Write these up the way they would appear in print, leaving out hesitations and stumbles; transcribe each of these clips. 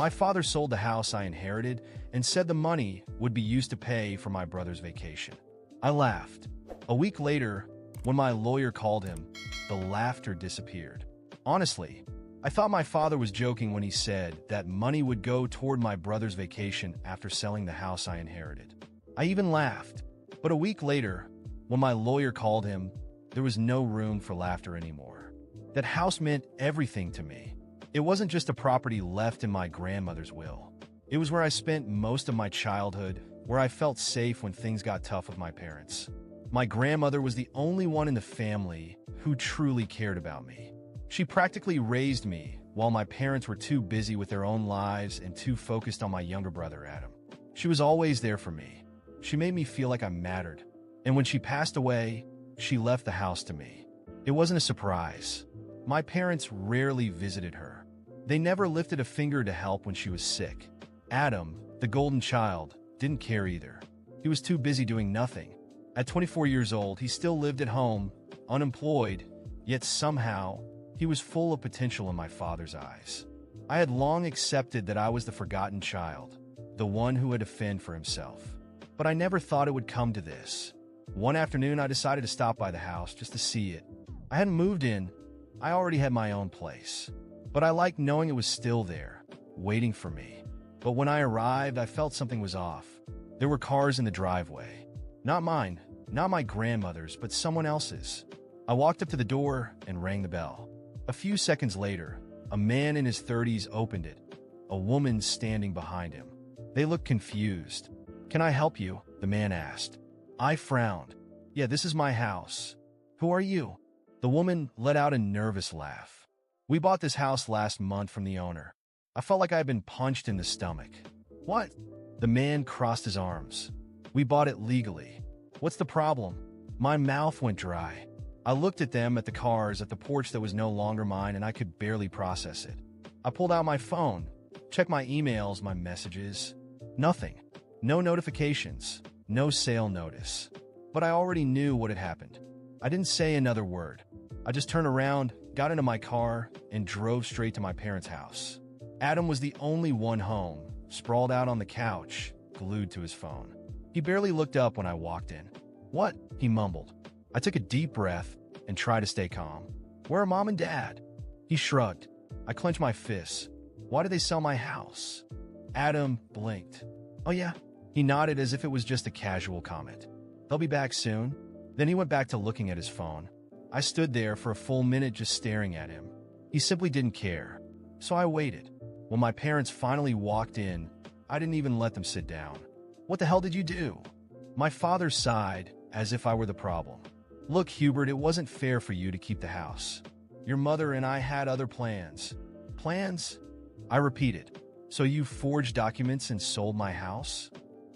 My father sold the house I inherited and said the money would be used to pay for my brother's vacation. I laughed. A week later, when my lawyer called him, the laughter disappeared. Honestly, I thought my father was joking when he said that money would go toward my brother's vacation after selling the house I inherited. I even laughed. But a week later, when my lawyer called him, there was no room for laughter anymore. That house meant everything to me. It wasn't just a property left in my grandmother's will. It was where I spent most of my childhood, where I felt safe when things got tough with my parents. My grandmother was the only one in the family who truly cared about me. She practically raised me while my parents were too busy with their own lives and too focused on my younger brother, Adam. She was always there for me. She made me feel like I mattered. And when she passed away, she left the house to me. It wasn't a surprise. My parents rarely visited her. They never lifted a finger to help when she was sick. Adam, the golden child, didn't care either. He was too busy doing nothing. At 24 years old, he still lived at home, unemployed, yet somehow, he was full of potential in my father's eyes. I had long accepted that I was the forgotten child, the one who had to fend for himself. But I never thought it would come to this. One afternoon, I decided to stop by the house just to see it. I hadn't moved in. I already had my own place. But I liked knowing it was still there, waiting for me. But when I arrived, I felt something was off. There were cars in the driveway. Not mine, not my grandmother's, but someone else's. I walked up to the door and rang the bell. A few seconds later, a man in his 30s opened it, a woman standing behind him. They looked confused. "Can I help you?" the man asked. I frowned. "Yeah, this is my house. Who are you?" The woman let out a nervous laugh. "We bought this house last month from the owner." I felt like I had been punched in the stomach. "What?" The man crossed his arms. "We bought it legally. What's the problem?" My mouth went dry. I looked at them, at the cars, at the porch that was no longer mine, and I could barely process it. I pulled out my phone, checked my emails, my messages. Nothing. No notifications. No sale notice. But I already knew what had happened. I didn't say another word. I just turned around, got into my car, and drove straight to my parents' house. Adam was the only one home, sprawled out on the couch, glued to his phone. He barely looked up when I walked in. "What?" he mumbled. I took a deep breath and tried to stay calm. "Where are Mom and Dad?" He shrugged. I clenched my fists. "Why did they sell my house?" Adam blinked. "Oh yeah?" He nodded as if it was just a casual comment. "They'll be back soon." Then he went back to looking at his phone. I stood there for a full minute just staring at him. He simply didn't care. So I waited. When my parents finally walked in, I didn't even let them sit down. "What the hell did you do?" My father sighed, as if I were the problem. "Look, Hubert, it wasn't fair for you to keep the house. Your mother and I had other plans." "Plans?" I repeated. "So you forged documents and sold my house?"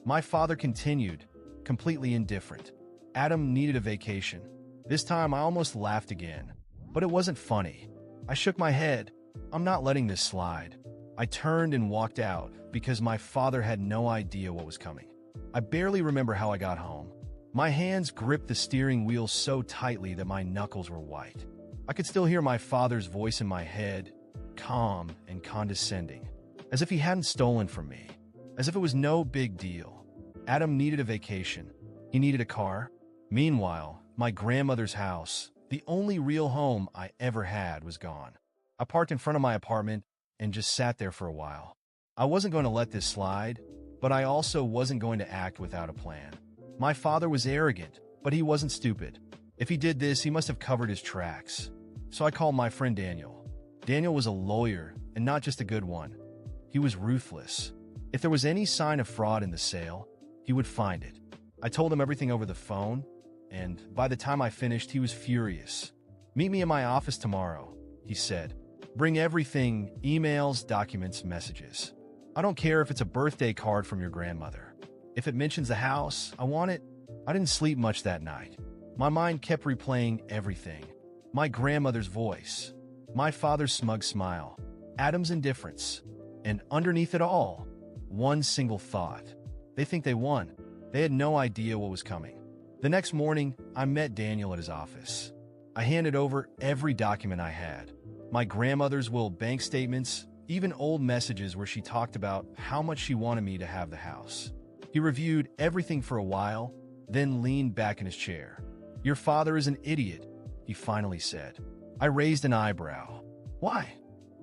My father continued, completely indifferent. Adam needed a vacation. This time I almost laughed again. But it wasn't funny. I shook my head. "I'm not letting this slide." I turned and walked out because my father had no idea what was coming. I barely remember how I got home. My hands gripped the steering wheel so tightly that my knuckles were white. I could still hear my father's voice in my head, calm and condescending, as if he hadn't stolen from me, as if it was no big deal. Adam needed a vacation. He needed a car. Meanwhile, my grandmother's house, the only real home I ever had, was gone. I parked in front of my apartment and just sat there for a while. I wasn't going to let this slide, but I also wasn't going to act without a plan. My father was arrogant, but he wasn't stupid. If he did this, he must have covered his tracks. So I called my friend Daniel. Daniel was a lawyer, and not just a good one. He was ruthless. If there was any sign of fraud in the sale, he would find it. I told him everything over the phone, and by the time I finished, he was furious. "Meet me in my office tomorrow," he said. "Bring everything, emails, documents, messages. I don't care if it's a birthday card from your grandmother. If it mentions the house, I want it." I didn't sleep much that night. My mind kept replaying everything. My grandmother's voice, my father's smug smile, Adam's indifference, and underneath it all, one single thought. They think they won. They had no idea what was coming. The next morning, I met Daniel at his office. I handed over every document I had. My grandmother's will, bank statements, even old messages where she talked about how much she wanted me to have the house. He reviewed everything for a while, then leaned back in his chair. "Your father is an idiot," he finally said. I raised an eyebrow. Why?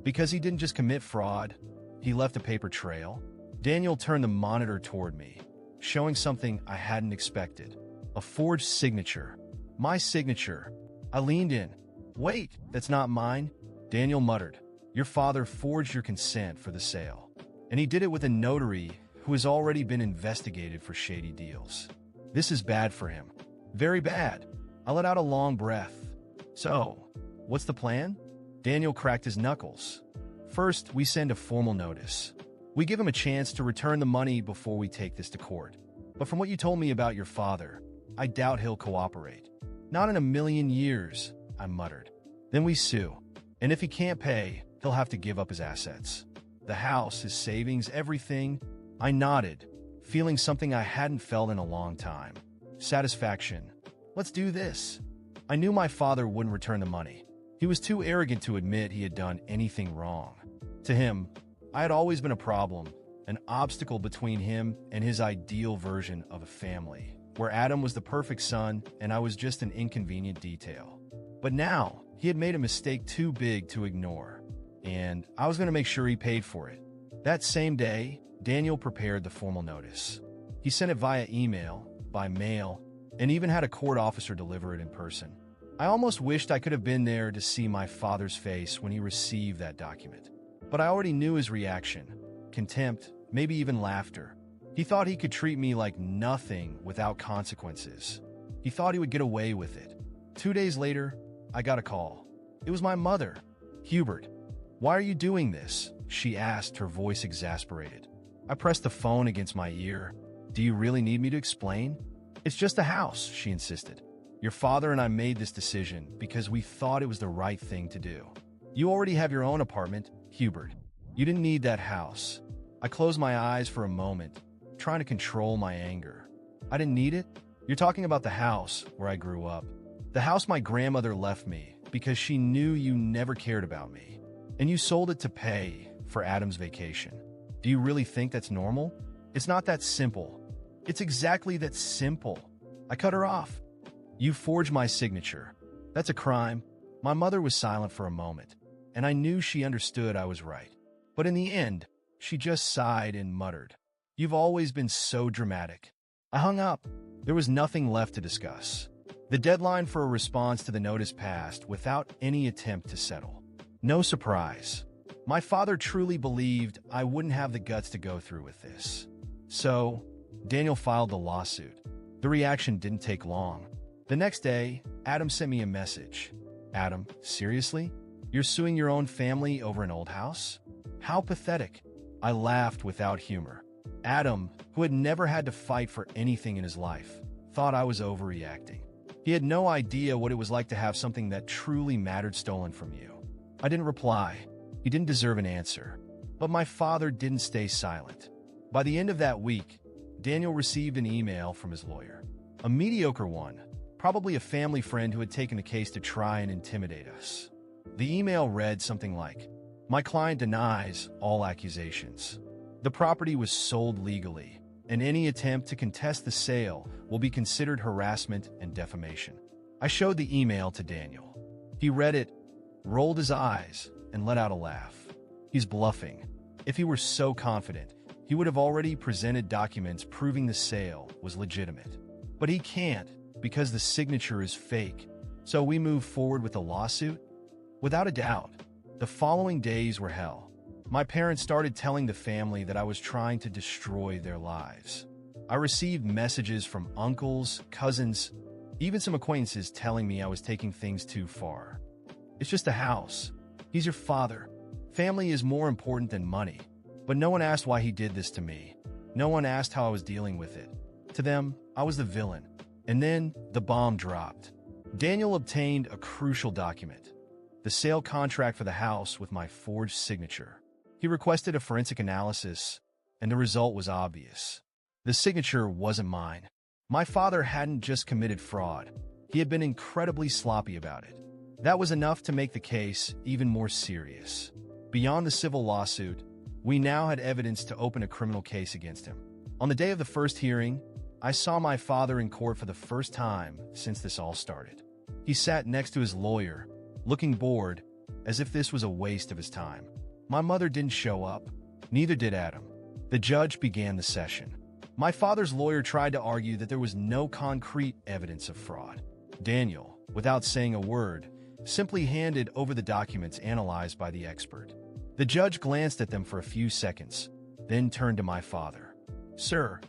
Because he didn't just commit fraud, he left a paper trail. Daniel turned the monitor toward me, showing something I hadn't expected. A forged signature. My signature. I leaned in. "Wait, that's not mine," Daniel muttered. "Your father forged your consent for the sale. And he did it with a notary who has already been investigated for shady deals. This is bad for him. Very bad." I let out a long breath. "So, what's the plan?" Daniel cracked his knuckles. "First, we send a formal notice. We give him a chance to return the money before we take this to court. But from what you told me about your father, I doubt he'll cooperate." "Not in a million years," I muttered. "Then we sue. And if he can't pay, he'll have to give up his assets. The house, his savings, everything." I nodded, feeling something I hadn't felt in a long time. Satisfaction. "Let's do this." I knew my father wouldn't return the money. He was too arrogant to admit he had done anything wrong. To him, I had always been a problem, an obstacle between him and his ideal version of a family, where Adam was the perfect son and I was just an inconvenient detail. But now, he had made a mistake too big to ignore, and I was going to make sure he paid for it. That same day, Daniel prepared the formal notice. He sent it via email, by mail, and even had a court officer deliver it in person. I almost wished I could have been there to see my father's face when he received that document. But I already knew his reaction. Contempt, maybe even laughter. He thought he could treat me like nothing without consequences. He thought he would get away with it. 2 days later, I got a call. It was my mother. "Hubert, why are you doing this?" she asked, her voice exasperated. I pressed the phone against my ear. "Do you really need me to explain?" "It's just a house," she insisted. "Your father and I made this decision because we thought it was the right thing to do. You already have your own apartment, Hubert. You didn't need that house." I closed my eyes for a moment, trying to control my anger. "I didn't need it? You're talking about the house where I grew up. The house my grandmother left me because she knew you never cared about me. And you sold it to pay for Adam's vacation. Do you really think that's normal? It's not that simple. It's exactly that simple." I cut her off. "You forged my signature. That's a crime." My mother was silent for a moment, and I knew she understood I was right. But in the end, she just sighed and muttered, "You've always been so dramatic." I hung up. There was nothing left to discuss. The deadline for a response to the notice passed without any attempt to settle. No surprise. My father truly believed I wouldn't have the guts to go through with this. So, Daniel filed the lawsuit. The reaction didn't take long. The next day, Adam sent me a message. "Adam, seriously? You're suing your own family over an old house? How pathetic." I laughed without humor. Adam, who had never had to fight for anything in his life, thought I was overreacting. He had no idea what it was like to have something that truly mattered stolen from you. I didn't reply. He didn't deserve an answer. But my father didn't stay silent. By the end of that week, Daniel received an email from his lawyer. A mediocre one, probably a family friend who had taken the case to try and intimidate us. The email read something like, "My client denies all accusations. The property was sold legally, and any attempt to contest the sale will be considered harassment and defamation." I showed the email to Daniel. He read it, rolled his eyes, and let out a laugh. He's bluffing. If he were so confident, he would have already presented documents proving the sale was legitimate. But he can't, because the signature is fake. So we move forward with the lawsuit? Without a doubt. The following days were hell. My parents started telling the family that I was trying to destroy their lives. I received messages from uncles, cousins, even some acquaintances telling me I was taking things too far. "It's just a house. He's your father. Family is more important than money." But no one asked why he did this to me. No one asked how I was dealing with it. To them, I was the villain. And then the bomb dropped. Daniel obtained a crucial document, the sale contract for the house with my forged signature. He requested a forensic analysis, and the result was obvious. The signature wasn't mine. My father hadn't just committed fraud. He had been incredibly sloppy about it. That was enough to make the case even more serious. Beyond the civil lawsuit, we now had evidence to open a criminal case against him. On the day of the first hearing, I saw my father in court for the first time since this all started. He sat next to his lawyer, looking bored, as if this was a waste of his time. My mother didn't show up. Neither did Adam. The judge began the session. My father's lawyer tried to argue that there was no concrete evidence of fraud. Daniel, without saying a word, simply handed over the documents analyzed by the expert. The judge glanced at them for a few seconds, then turned to my father. "Sir,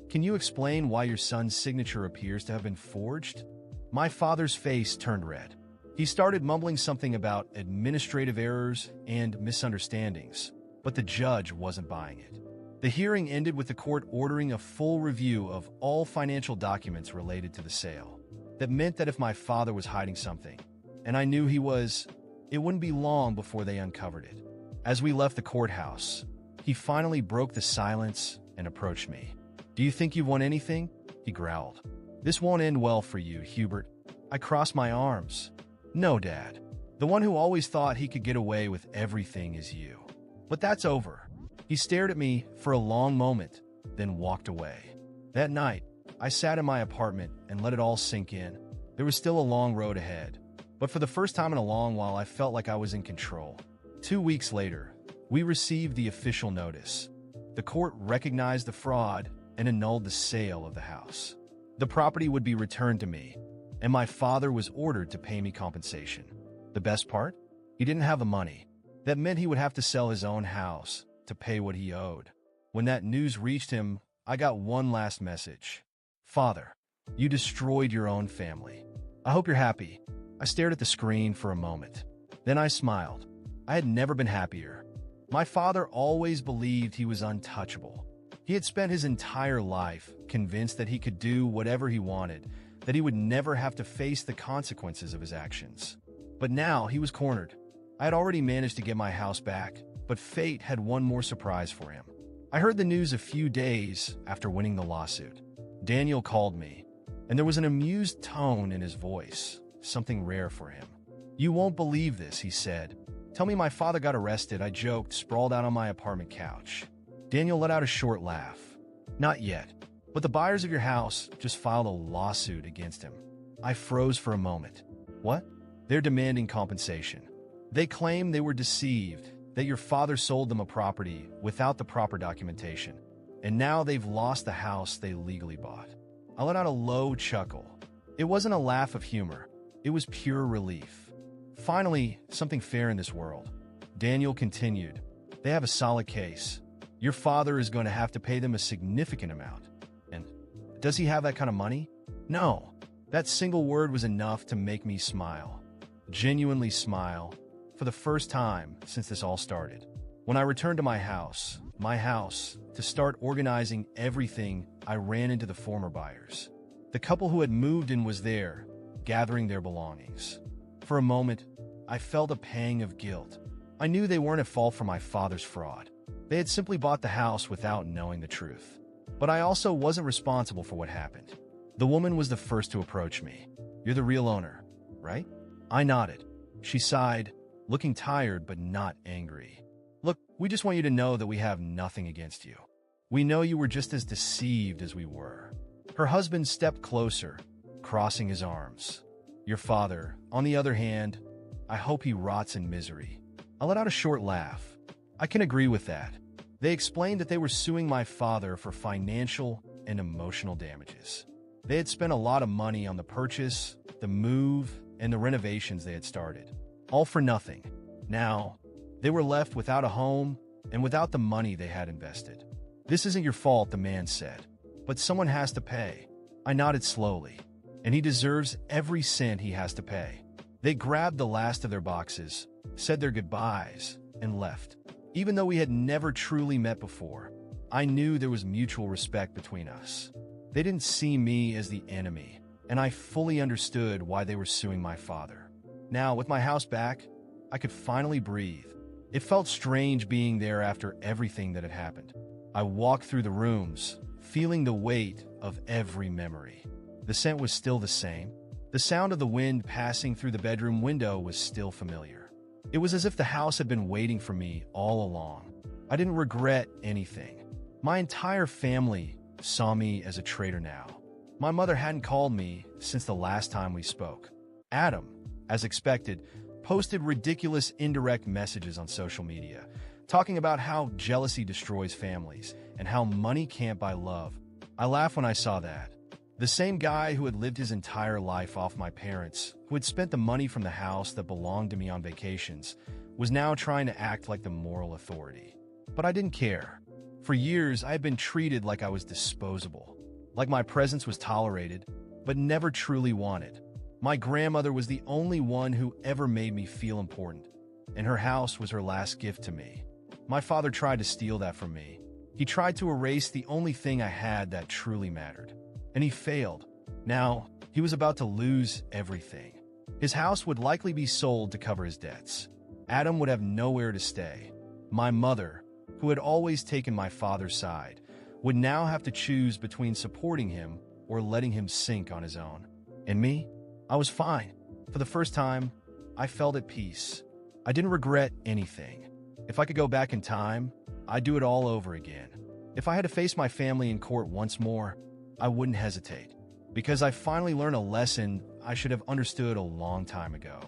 can you explain why your son's signature appears to have been forged?" My father's face turned red. He started mumbling something about administrative errors and misunderstandings, but the judge wasn't buying it. The hearing ended with the court ordering a full review of all financial documents related to the sale. That meant that if my father was hiding something, and I knew he was, it wouldn't be long before they uncovered it. As we left the courthouse, he finally broke the silence and approached me. "Do you think you've won anything?" he growled. "This won't end well for you, Hubert." I crossed my arms. "No, Dad. The one who always thought he could get away with everything is you. But that's over." He stared at me for a long moment, then walked away. That night, I sat in my apartment and let it all sink in. There was still a long road ahead, but for the first time in a long while, I felt like I was in control. 2 weeks later, we received the official notice. The court recognized the fraud and annulled the sale of the house. The property would be returned to me, and my father was ordered to pay me compensation. The best part? He didn't have the money. That meant he would have to sell his own house to pay what he owed. When that news reached him, I got one last message. "Father, you destroyed your own family. I hope you're happy." I stared at the screen for a moment. Then I smiled. I had never been happier. My father always believed he was untouchable. He had spent his entire life convinced that he could do whatever he wanted, that he would never have to face the consequences of his actions. But now he was cornered. I had already managed to get my house back, but fate had one more surprise for him. I heard the news a few days after winning the lawsuit. Daniel called me, and there was an amused tone in his voice, something rare for him. "You won't believe this," he said. "Tell me my father got arrested," I joked, sprawled out on my apartment couch. Daniel let out a short laugh. "Not yet, but the buyers of your house just filed a lawsuit against him." I froze for a moment. "What?" "They're demanding compensation. They claim they were deceived, that your father sold them a property without the proper documentation, and now they've lost the house they legally bought." I let out a low chuckle. It wasn't a laugh of humor. It was pure relief. Finally, something fair in this world. Daniel continued. "They have a solid case. Your father is going to have to pay them a significant amount. And does he have that kind of money?" No. That single word was enough to make me smile. Genuinely smile. For the first time since this all started. When I returned to my house, to start organizing everything, I ran into the former buyers. The couple who had moved in was there, gathering their belongings. For a moment, I felt a pang of guilt. I knew they weren't at fault for my father's fraud. They had simply bought the house without knowing the truth. But I also wasn't responsible for what happened. The woman was the first to approach me. "You're the real owner, right?" I nodded. She sighed, looking tired but not angry. "Look, we just want you to know that we have nothing against you. We know you were just as deceived as we were." Her husband stepped closer, crossing his arms. "Your father, on the other hand, I hope he rots in misery." I let out a short laugh. "I can agree with that." They explained that they were suing my father for financial and emotional damages. They had spent a lot of money on the purchase, the move, and the renovations they had started. All for nothing. Now, they were left without a home and without the money they had invested. "This isn't your fault," the man said, "but someone has to pay." I nodded slowly. "And he deserves every cent he has to pay." They grabbed the last of their boxes, said their goodbyes, and left. Even though we had never truly met before, I knew there was mutual respect between us. They didn't see me as the enemy, and I fully understood why they were suing my father. Now, with my house back, I could finally breathe. It felt strange being there after everything that had happened. I walked through the rooms, feeling the weight of every memory. The scent was still the same. The sound of the wind passing through the bedroom window was still familiar. It was as if the house had been waiting for me all along. I didn't regret anything. My entire family saw me as a traitor now. My mother hadn't called me since the last time we spoke. Adam, as expected, posted ridiculous indirect messages on social media, talking about how jealousy destroys families and how money can't buy love. I laughed when I saw that. The same guy who had lived his entire life off my parents, who had spent the money from the house that belonged to me on vacations, was now trying to act like the moral authority. But I didn't care. For years, I had been treated like I was disposable, like my presence was tolerated, but never truly wanted. My grandmother was the only one who ever made me feel important, and her house was her last gift to me. My father tried to steal that from me. He tried to erase the only thing I had that truly mattered. And he failed. Now, he was about to lose everything. His house would likely be sold to cover his debts. Adam would have nowhere to stay. My mother, who had always taken my father's side, would now have to choose between supporting him or letting him sink on his own. And me? I was fine. For the first time, I felt at peace. I didn't regret anything. If I could go back in time, I'd do it all over again. If I had to face my family in court once more, I wouldn't hesitate, because I finally learned a lesson I should have understood a long time ago.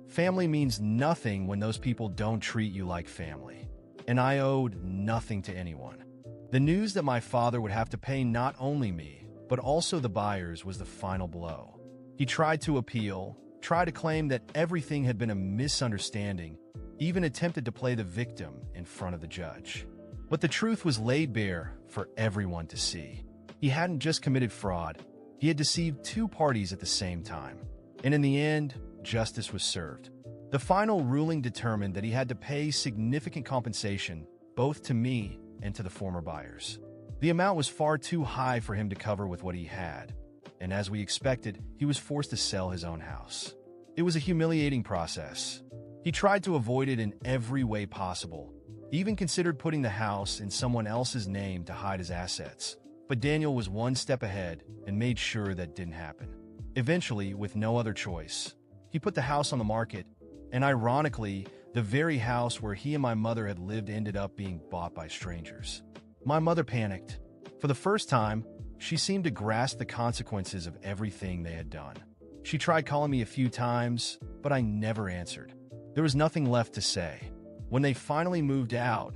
Family means nothing when those people don't treat you like family. And I owed nothing to anyone. The news that my father would have to pay not only me, but also the buyers was the final blow. He tried to appeal, tried to claim that everything had been a misunderstanding, even attempted to play the victim in front of the judge. But the truth was laid bare for everyone to see. He hadn't just committed fraud, he had deceived two parties at the same time. And in the end, justice was served. The final ruling determined that he had to pay significant compensation, both to me and to the former buyers. The amount was far too high for him to cover with what he had, and as we expected, he was forced to sell his own house. It was a humiliating process. He tried to avoid it in every way possible, even considered putting the house in someone else's name to hide his assets. But Daniel was one step ahead and made sure that didn't happen. Eventually, with no other choice, he put the house on the market, and ironically, the very house where he and my mother had lived ended up being bought by strangers. My mother panicked. For the first time, she seemed to grasp the consequences of everything they had done. She tried calling me a few times, but I never answered. There was nothing left to say. When they finally moved out,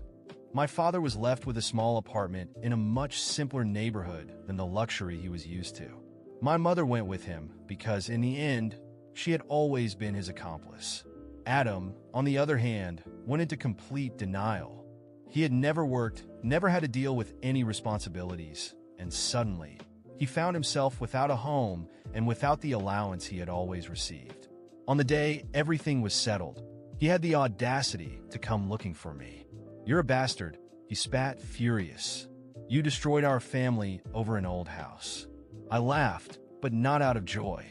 my father was left with a small apartment in a much simpler neighborhood than the luxury he was used to. My mother went with him because, in the end, she had always been his accomplice. Adam, on the other hand, went into complete denial. He had never worked, never had to deal with any responsibilities, and suddenly, he found himself without a home and without the allowance he had always received. On the day everything was settled, he had the audacity to come looking for me. "You're a bastard," he spat, furious. "You destroyed our family over an old house." I laughed, but not out of joy.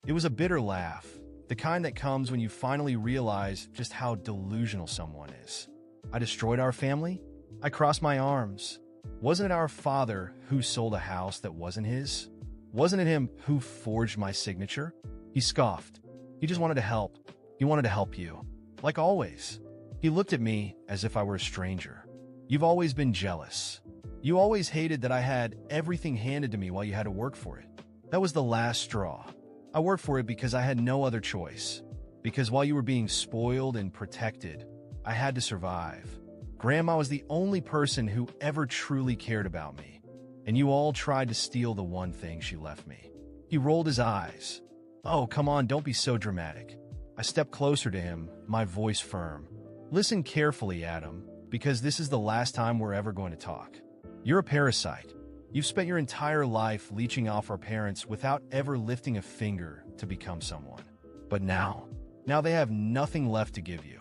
It was a bitter laugh, the kind that comes when you finally realize just how delusional someone is. I destroyed our family? I crossed my arms. Wasn't it our father who sold a house that wasn't his? Wasn't it him who forged my signature? He scoffed. He just wanted to help. He wanted to help you. Like always. He looked at me as if I were a stranger. "You've always been jealous. You always hated that I had everything handed to me while you had to work for it. That was the last straw. I worked for it because I had no other choice. Because while you were being spoiled and protected, I had to survive. Grandma was the only person who ever truly cared about me, and you all tried to steal the one thing she left me." He rolled his eyes. "Oh, come on, don't be so dramatic." I stepped closer to him, my voice firm. "Listen carefully, Adam, because this is the last time we're ever going to talk. You're a parasite. You've spent your entire life leeching off our parents without ever lifting a finger to become someone. But now they have nothing left to give you.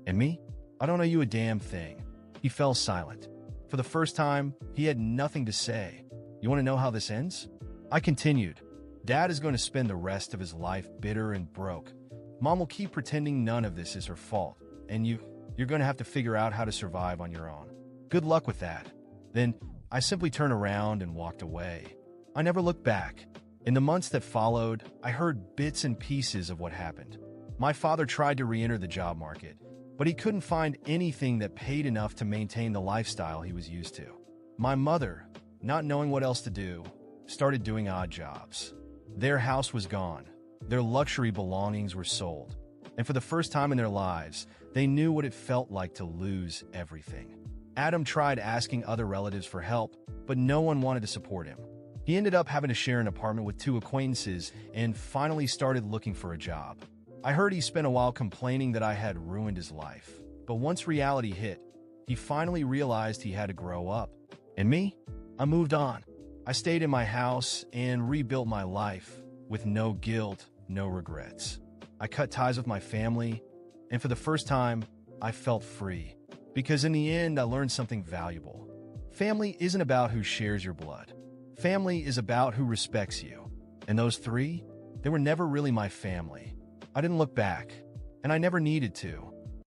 And me? I don't owe you a damn thing." He fell silent. For the first time, he had nothing to say. "You want to know how this ends?" I continued. "Dad is going to spend the rest of his life bitter and broke. Mom will keep pretending none of this is her fault, and you're going to have to figure out how to survive on your own. Good luck with that." Then I simply turned around and walked away. I never looked back. In the months that followed, I heard bits and pieces of what happened. My father tried to re-enter the job market. but he couldn't find anything that paid enough to maintain the lifestyle he was used to. My mother, not knowing what else to do, started doing odd jobs. Their house was gone. Their luxury belongings were sold. And for the first time in their lives, they knew what it felt like to lose everything. Adam tried asking other relatives for help, but no one wanted to support him. He ended up having to share an apartment with two acquaintances and finally started looking for a job. I heard he spent a while complaining that I had ruined his life. But once reality hit, he finally realized he had to grow up. And me? I moved on. I stayed in my house and rebuilt my life with no guilt, no regrets. I cut ties with my family, and for the first time, I felt free. Because in the end, I learned something valuable. Family isn't about who shares your blood. Family is about who respects you. And those three, they were never really my family. I didn't look back, and I never needed to.